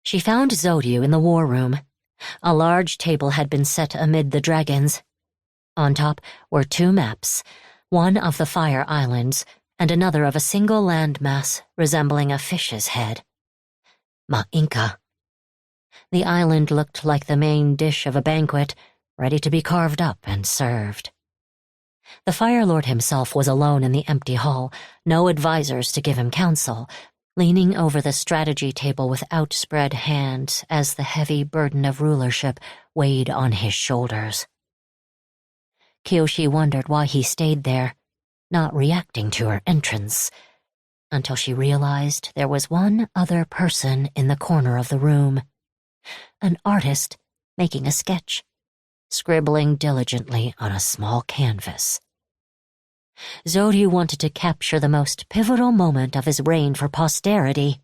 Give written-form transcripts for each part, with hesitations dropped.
She found Zoryu in the war room. A large table had been set amid the dragons. On top were 2 maps, one of the Fire Islands and another of a single landmass resembling a fish's head. Ma'inka. The island looked like the main dish of a banquet, ready to be carved up and served. The Fire Lord himself was alone in the empty hall, no advisors to give him counsel, leaning over the strategy table with outspread hands as the heavy burden of rulership weighed on his shoulders. Kyoshi wondered why he stayed there, not reacting to her entrance, until she realized there was one other person in the corner of the room. An artist making a sketch, scribbling diligently on a small canvas. Zoryu wanted to capture the most pivotal moment of his reign for posterity.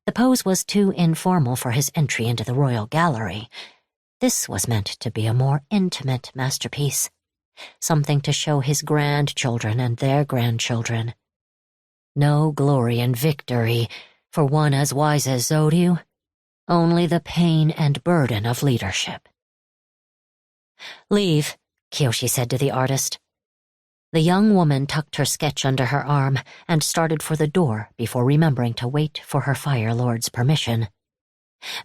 The pose was too informal for his entry into the royal gallery. This was meant to be a more intimate masterpiece, something to show his grandchildren and their grandchildren. No glory and victory for one as wise as Zoryu, only the pain and burden of leadership. "Leave," Kyoshi said to the artist. The young woman tucked her sketch under her arm and started for the door before remembering to wait for her Fire Lord's permission.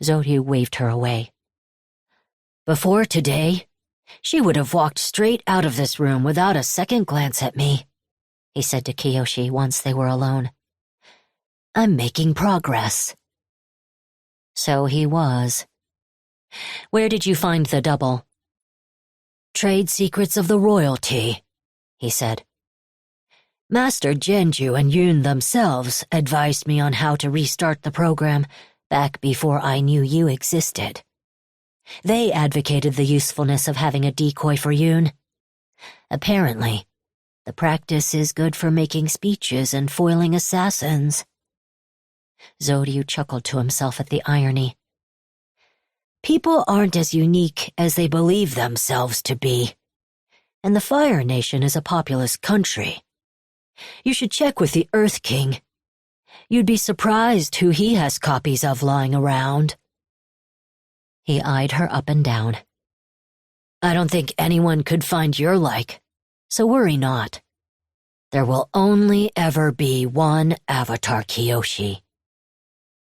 Zoryu waved her away. "Before today, she would have walked straight out of this room without a second glance at me," he said to Kyoshi once they were alone. "I'm making progress." So he was. "Where did you find the double?" "Trade secrets of the royalty," he said. "Master Genju and Yoon themselves advised me on how to restart the program back before I knew you existed. They advocated the usefulness of having a decoy for Yoon. Apparently, the practice is good for making speeches and foiling assassins." Zoryu chuckled to himself at the irony. "People aren't as unique as they believe themselves to be. And the Fire Nation is a populous country. You should check with the Earth King. You'd be surprised who he has copies of lying around." He eyed her up and down. "I don't think anyone could find your like, so worry not. There will only ever be one Avatar Kyoshi.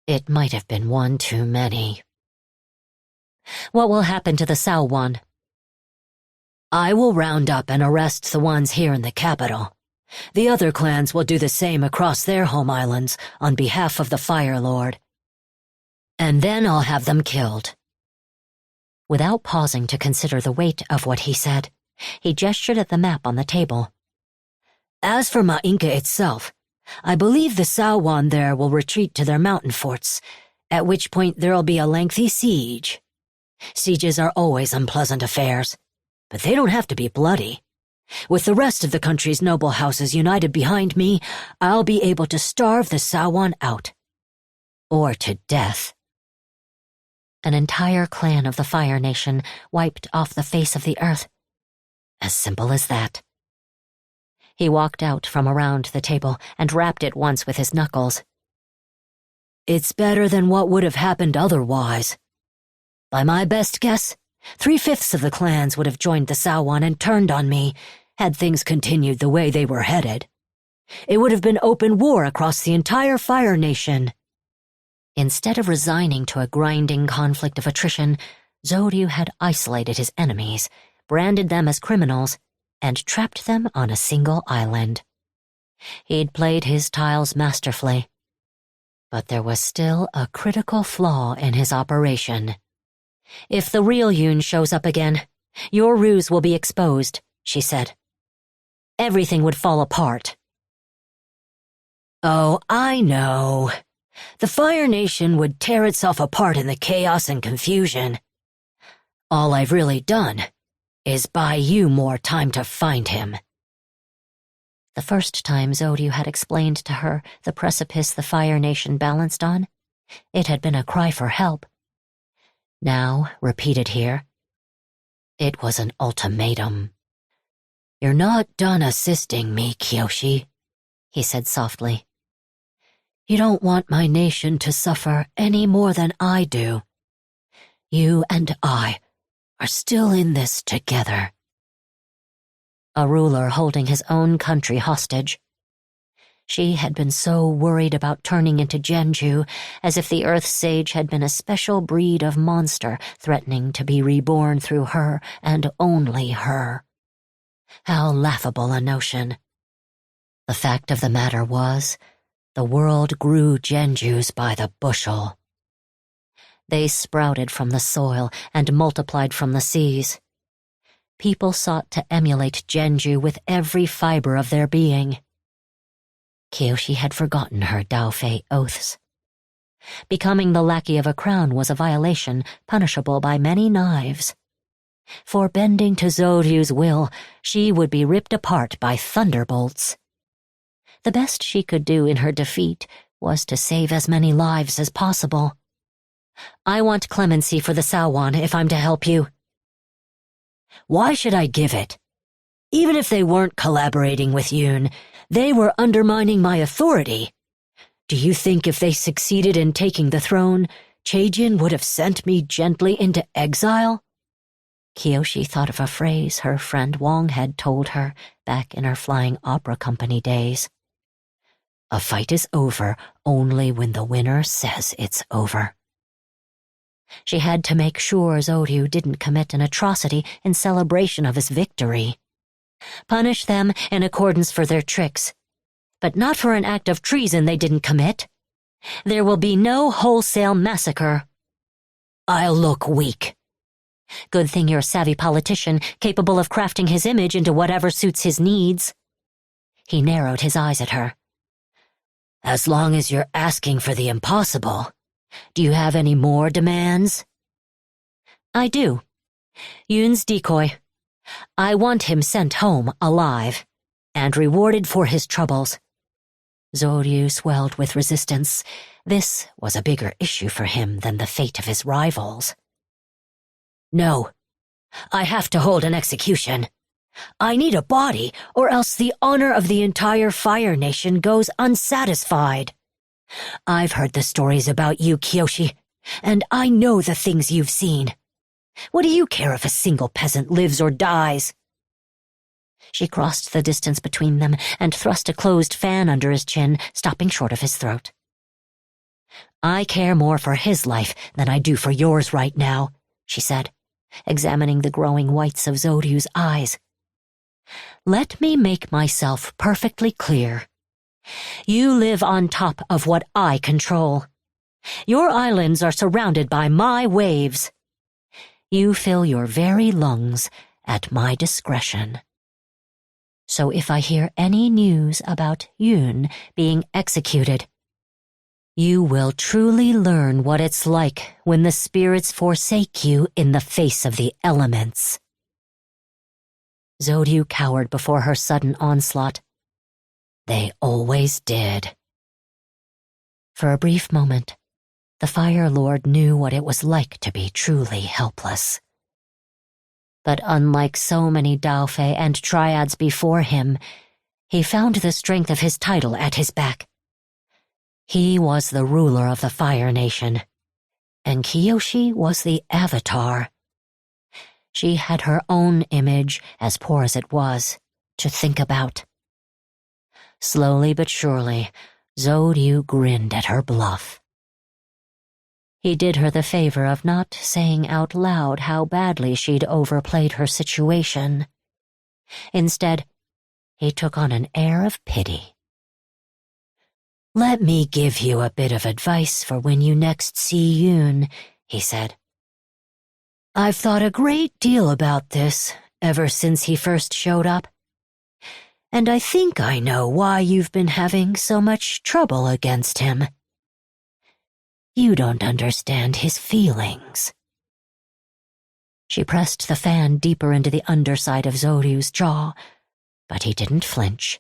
It might have been one too many." "What will happen to the Saowan?" "I will round up and arrest the ones here in the capital. The other clans will do the same across their home islands on behalf of the Fire Lord. And then I'll have them killed." Without pausing to consider the weight of what he said, he gestured at the map on the table. "As for Ma'inka itself, I believe the Saowan there will retreat to their mountain forts, at which point there'll be a lengthy siege. Sieges are always unpleasant affairs, but they don't have to be bloody. With the rest of the country's noble houses united behind me, I'll be able to starve the Saowan out. Or to death." An entire clan of the Fire Nation wiped off the face of the earth. As simple as that. He walked out from around the table and rapped it once with his knuckles. "It's better than what would have happened otherwise. By my best guess, 3/5 of the clans would have joined the Saowan and turned on me had things continued the way they were headed. It would have been open war across the entire Fire Nation." Instead of resigning to a grinding conflict of attrition, Zoryu had isolated his enemies, branded them as criminals, and trapped them on a single island. He'd played his tiles masterfully. But there was still a critical flaw in his operation. "If the real Yoon shows up again, your ruse will be exposed," she said. "Everything would fall apart." "Oh, I know. The Fire Nation would tear itself apart in the chaos and confusion. All I've really done is buy you more time to find him." The first time Zoryu had explained to her the precipice the Fire Nation balanced on, it had been a cry for help. Now, repeated here, it was an ultimatum. "You're not done assisting me, Kyoshi," he said softly. You don't want my nation to suffer any more than I do. You and I are still in this together. A ruler holding his own country hostage. She had been so worried about turning into Genju, as if the Earth Sage had been a special breed of monster threatening to be reborn through her and only her. How laughable a notion. The fact of the matter was, the world grew Genjus by the bushel. They sprouted from the soil and multiplied from the seas. People sought to emulate Genju with every fiber of their being. Kyoshi had forgotten her Daofei oaths. Becoming the lackey of a crown was a violation punishable by many knives. For bending to Zoryu's will, she would be ripped apart by thunderbolts. The best she could do in her defeat was to save as many lives as possible. I want clemency for the Sawan if I'm to help you. Why should I give it? Even if they weren't collaborating with Yoon, they were undermining my authority. Do you think if they succeeded in taking the throne, Chaejin would have sent me gently into exile? Kyoshi thought of a phrase her friend Wong had told her back in her flying opera company days. A fight is over only when the winner says it's over. She had to make sure Zoryu didn't commit an atrocity in celebration of his victory. Punish them in accordance for their tricks, but not for an act of treason they didn't commit. There will be no wholesale massacre. I'll look weak. Good thing you're a savvy politician capable of crafting his image into whatever suits his needs. He narrowed his eyes at her. As long as you're asking for the impossible, do you have any more demands? I do. Yoon's decoy. I want him sent home alive, and rewarded for his troubles. Zoryu swelled with resistance. This was a bigger issue for him than the fate of his rivals. No, I have to hold an execution. I need a body, or else the honor of the entire Fire Nation goes unsatisfied. I've heard the stories about you, Kyoshi, and I know the things you've seen. What do you care if a single peasant lives or dies? She crossed the distance between them and thrust a closed fan under his chin, stopping short of his throat. I care more for his life than I do for yours right now, she said, examining the growing whites of Zoryu's eyes. Let me make myself perfectly clear. You live on top of what I control. Your islands are surrounded by my waves. You fill your very lungs at my discretion. So if I hear any news about Yoon being executed, you will truly learn what it's like when the spirits forsake you in the face of the elements. Zoryu cowered before her sudden onslaught. They always did. For a brief moment, the Fire Lord knew what it was like to be truly helpless. But unlike so many Daofei and Triads before him, he found the strength of his title at his back. He was the ruler of the Fire Nation, and Kyoshi was the Avatar. She had her own image, as poor as it was, to think about. Slowly but surely, Zoryu grinned at her bluff. He did her the favor of not saying out loud how badly she'd overplayed her situation. Instead, he took on an air of pity. Let me give you a bit of advice for when you next see Yoon, he said. I've thought a great deal about this ever since he first showed up. And I think I know why you've been having so much trouble against him. You don't understand his feelings. She pressed the fan deeper into the underside of Zoryu's jaw, but he didn't flinch.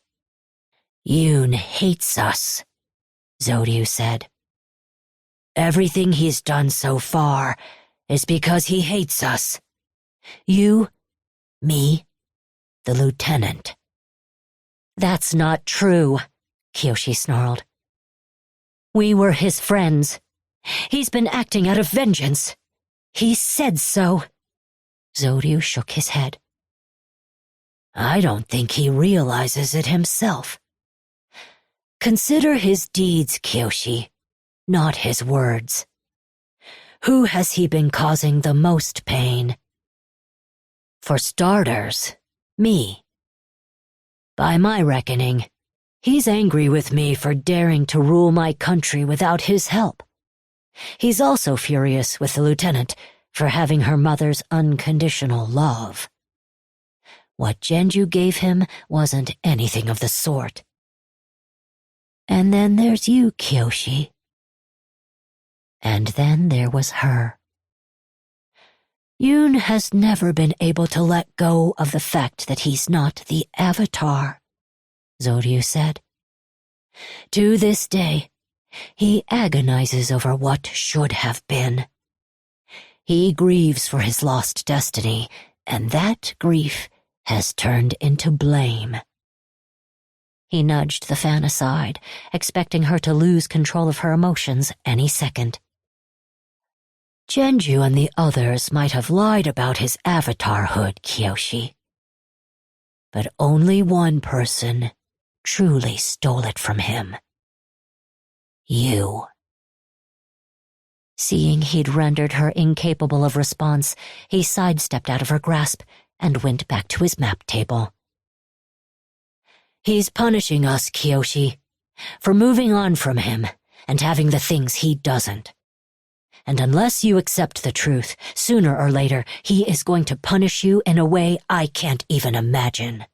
Yoon hates us, Zoryu said. Everything he's done so far is because he hates us. You, me, the lieutenant. That's not true, Kyoshi snarled. We were his friends. He's been acting out of vengeance. He said so. Zoryu shook his head. I don't think he realizes it himself. Consider his deeds, Kyoshi, not his words. Who has he been causing the most pain? For starters, me. By my reckoning, he's angry with me for daring to rule my country without his help. He's also furious with the lieutenant for having her mother's unconditional love. What Genju gave him wasn't anything of the sort. And then there's you, Kyoshi. And then there was her. Yoon has never been able to let go of the fact that he's not the Avatar, Zoryu said. To this day, he agonizes over what should have been. He grieves for his lost destiny, and that grief has turned into blame. He nudged the fan aside, expecting her to lose control of her emotions any second. Genju and the others might have lied about his avatarhood, Kyoshi. But only one person truly stole it from him. You. Seeing he'd rendered her incapable of response, he sidestepped out of her grasp and went back to his map table. He's punishing us, Kyoshi, for moving on from him and having the things he doesn't. And unless you accept the truth, sooner or later he is going to punish you in a way I can't even imagine.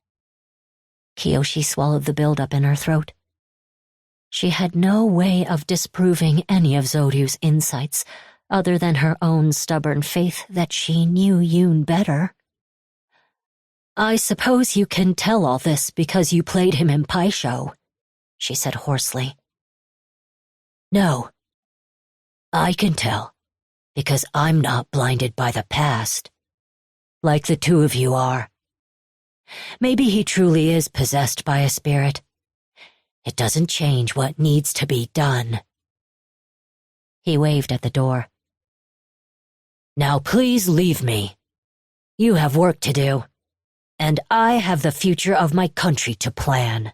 Kyoshi swallowed the buildup in her throat. She had no way of disproving any of Zoryu's insights other than her own stubborn faith that she knew Yoon better. I suppose you can tell all this because you played him in Paisho, she said hoarsely. No. I can tell, because I'm not blinded by the past, like the two of you are. Maybe he truly is possessed by a spirit. It doesn't change what needs to be done. He waved at the door. Now please leave me. You have work to do, and I have the future of my country to plan.